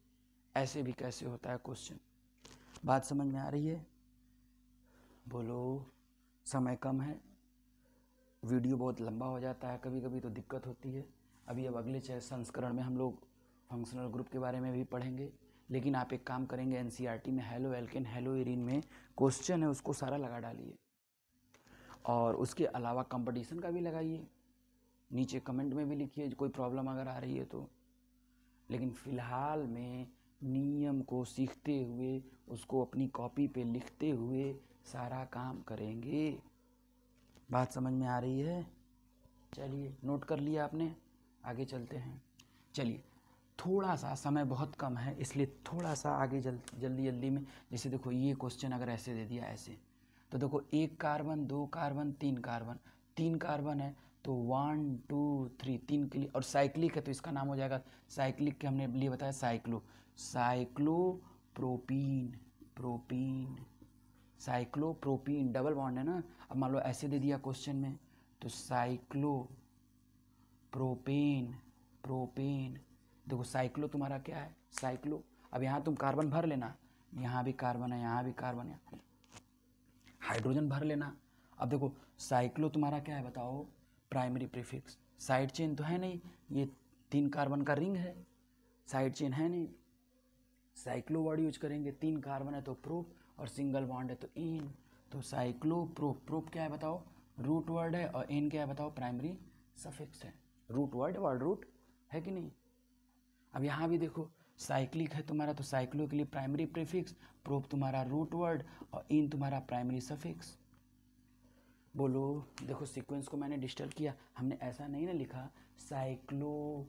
ऐसे भी कैसे होता है क्वेश्चन। बात समझ में आ रही है? बोलो, समय कम है, वीडियो बहुत लंबा हो जाता है, कभी कभी तो दिक्कत होती है। अब अगले संस्करण में हम लोग फंक्शनल ग्रुप के बारे में भी पढ़ेंगे, लेकिन आप एक काम करेंगे, एनसीईआरटी में हेलो एल्केन हेलो एरीन में क्वेश्चन है उसको सारा लगा डालिए, और उसके अलावा कंपटीशन का भी लगाइए, नीचे कमेंट में भी लिखिए कोई प्रॉब्लम अगर आ रही है तो। लेकिन फ़िलहाल में नियम को सीखते हुए, उसको अपनी कॉपी पे लिखते हुए सारा काम करेंगे। बात समझ में आ रही है? चलिए, नोट कर लिया आपने, आगे चलते हैं। चलिए, थोड़ा सा समय बहुत कम है, इसलिए थोड़ा सा आगे जल्दी जल्दी में, जैसे देखो ये क्वेश्चन अगर ऐसे दे दिया ऐसे, तो देखो 1 कार्बन 2 कार्बन 3 कार्बन, 3 कार्बन है तो 1 2 3 3 के लिए, और साइक्लिक है तो इसका नाम हो जाएगा साइक्लिक, के हमने लिए बताया cyclopropene, propene, cyclopropene, double bond है ना। अब मान लो ऐसे दे दिया क्वेश्चन में, तो साइक्लोप्रोपेन, प्रोपेन, देखो साइक्लो तुम्हारा क्या है, साइक्लो। अब यहाँ तुम कार्बन भर लेना, यहाँ भी कार्बन है, यहाँ भी कार्बन है, हाइड्रोजन भर लेना। अब देखो साइक्लो तुम्हारा क्या है बताओ, प्राइमरी प्रीफिक्स, साइड चेन तो है नहीं, ये 3 कार्बन का रिंग है, साइड चेन है नहीं, साइक्लो वर्ड यूज करेंगे। 3 कार्बन है तो प्रोप, और सिंगल बॉन्ड है तो इन, तो साइक्लो प्रोप। प्रोप क्या है बताओ, रूट वर्ड है, और इन क्या है बताओ, प्राइमरी सफिक्स है। रूट वर्ड वर्ड रूट है कि नहीं। अब यहाँ भी देखो साइक्लिक है तुम्हारा, तो साइक्लो के लिए प्राइमरी प्रीफिक्स, प्रोप तुम्हारा रूट वर्ड, और इन तुम्हारा प्राइमरी सफिक्स। बोलो, देखो सीक्वेंस को मैंने डिस्टर्ब किया, हमने ऐसा नहीं ना लिखा साइक्लो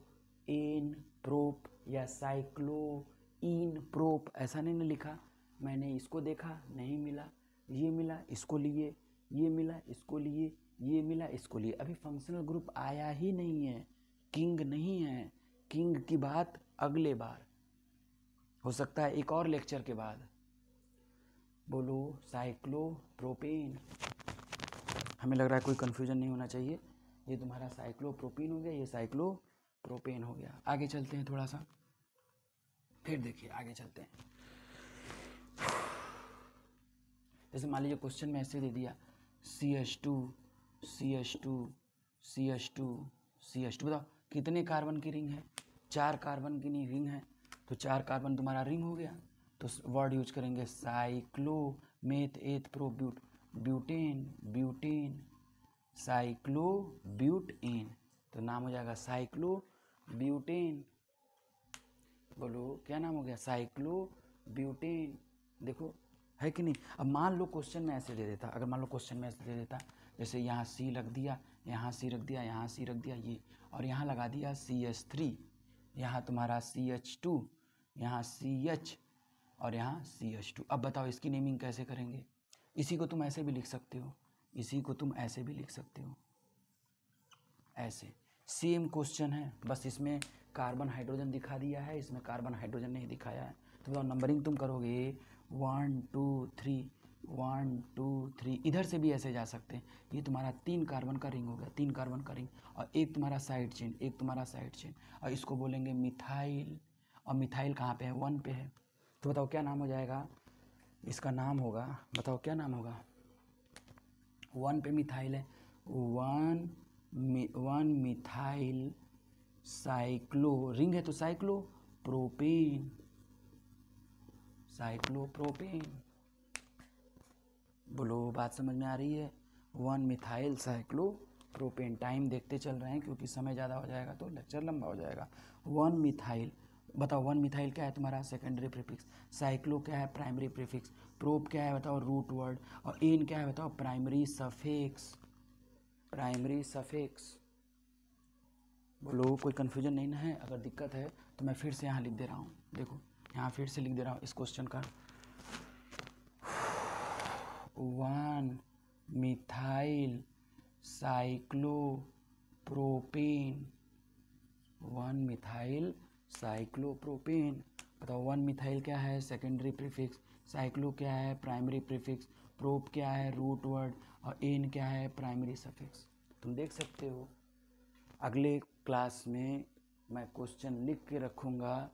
इन प्रोप या साइक्लो इन प्रोप, ऐसा नहीं ना लिखा। मैंने इसको देखा, नहीं मिला, ये मिला, इसको लिए, ये मिला, इसको लिए, ये मिला, इसको लिए। अभी फंक्शनल ग्रुप आया ही नहीं है, किंग नहीं है। किंग की बात अगले बार हो सकता है, एक और लेक्चर के बाद। बोलो, साइक्लोप्रोपेन, हमें लग रहा है कोई कन्फ्यूजन नहीं होना चाहिए। ये तुम्हारा साइक्लोप्रोपीन हो गया, ये साइक्लोप्रोपेन हो गया। आगे चलते हैं थोड़ा सा, फिर देखिए आगे चलते हैं। जैसे मान लीजिए क्वेश्चन में ऐसे दे दिया CH2 CH2 CH2 CH2, बताओ कितने कार्बन की रिंग है, 4 कार्बन की नहीं रिंग है, तो 4 कार्बन तुम्हारा रिंग हो गया। तो वर्ड यूज करेंगे cyclo meth eth pro but, butane, butane, cyclo butane, तो नाम हो जाएगा साइक्लो ब्यूटेन। बोलो क्या नाम हो गया, साइक्लो ब्यूटेन। देखो है कि नहीं। अब मान लो क्वेश्चन में ऐसे दे देता, अगर मान लो क्वेश्चन में ऐसे दे देता, जैसे यहाँ C रख दिया, यहाँ C रख दिया, यहाँ C रख दिया ये, और यहाँ लगा दिया CH3, यहाँ तुम्हारा CH2, यहाँ CH, और यहाँ CH2। अब बताओ इसकी नेमिंग कैसे करेंगे। इसी को तुम ऐसे भी लिख सकते हो, इसी को तुम ऐसे भी लिख सकते हो, ऐसे। सेम क्वेश्चन है, बस इसमें कार्बन हाइड्रोजन दिखा दिया है, इसमें कार्बन हाइड्रोजन नहीं दिखाया है। तो बताओ नंबरिंग तुम करोगे 1 2 3 1 2 3, इधर से भी ऐसे जा सकते हैं। ये तुम्हारा 3 कार्बन का रिंग हो गया, 3 कार्बन का रिंग, और एक तुम्हारा साइड चेन, एक तुम्हारा साइड चेन, और इसको बोलेंगे मिथाइल। और मिथाइल कहाँ पे है, 1 पे है। तो बताओ क्या नाम हो जाएगा, इसका नाम होगा, बताओ क्या नाम होगा। 1 पे मिथाइल है, 1 मिथाइल साइक्लो, रिंग है तो साइक्लो प्रोपेन, साइक्लोप्रोपेन। बोलो बात समझ में आ रही है। 1 मिथाइल साइक्लोप्रोपेन। टाइम देखते चल रहे हैं क्योंकि समय ज़्यादा हो जाएगा तो लेक्चर लंबा हो जाएगा। 1 मिथाइल, बताओ 1 मिथाइल क्या है तुम्हारा, सेकेंडरी प्रीफिक्स। साइक्लो क्या है, प्राइमरी प्रीफिक्स। प्रोप क्या है बताओ, रूट वर्ड। और एन क्या है बताओ, प्राइमरी सफिक्स, प्राइमरी सफिक्स। बोलो कोई कन्फ्यूजन नहीं ना है। अगर दिक्कत है तो मैं फिर से यहाँ लिख दे रहा हूँ, देखो यहाँ फिर से लिख दे रहा हूँ इस क्वेश्चन का। 1 मिथाइल साइक्लोप्रोपेन, 1 मिथाइल साइक्लोप्रोपेन। बताओ 1 मिथाइल क्या है, सेकेंडरी प्रीफिक्स। साइक्लो क्या है, प्राइमरी प्रीफिक्स। प्रोप क्या है, रूट वर्ड। और एन क्या है, प्राइमरी सफिक्स। तुम देख सकते हो अगले क्लास में मैं क्वेश्चन लिख के रखूँगा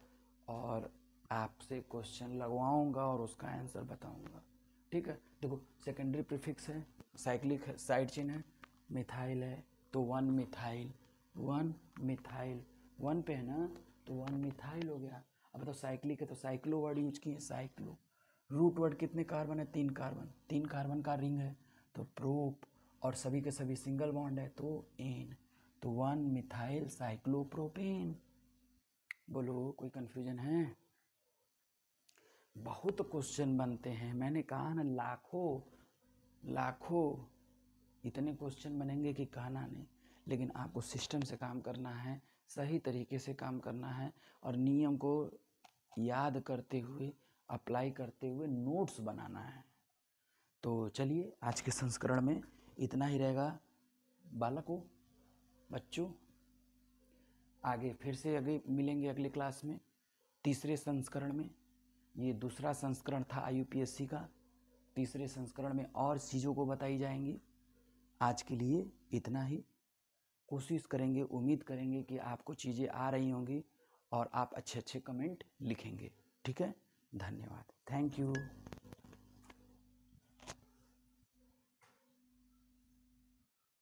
और आपसे क्वेश्चन लगवाऊँगा और उसका आंसर बताऊँगा। ठीक है। देखो सेकेंडरी प्रीफिक्स है, साइक्लिक है, साइड चेन है, मिथाइल है, तो 1 मिथाइल, 1 मिथाइल, 1 पे है ना, तो 1 मिथाइल हो गया। अब तो साइक्लिक है तो साइक्लो वर्ड यूज किए, साइक्लो। रूट वर्ड कितने कार्बन है, 3 कार्बन, 3 कार्बन का रिंग है तो प्रोप, और सभी के सभी सिंगल बॉन्ड है तो एन, तो 1 मिथाइल साइक्लोप्रोपेन। बोलो कोई कंफ्यूजन है? बहुत क्वेश्चन बनते हैं, मैंने कहा ना लाखों इतने क्वेश्चन बनेंगे कि कहना नहीं। लेकिन आपको सिस्टम से काम करना है, सही तरीके से काम करना है, और नियम को याद करते हुए, अप्लाई करते हुए नोट्स बनाना है। तो चलिए आज के संस्करण में इतना ही रहेगा बालकों, बच्चों। आगे फिर से आगे मिलेंगे अगले क्लास में, तीसरे संस्करण में। ये दूसरा संस्करण था IUPAC का। तीसरे संस्करण में और चीज़ों को बताई जाएंगी। आज के लिए इतना ही। कोशिश करेंगे, उम्मीद करेंगे कि आपको चीज़ें आ रही होंगी और आप अच्छे अच्छे कमेंट लिखेंगे। ठीक है, धन्यवाद, थैंक यू।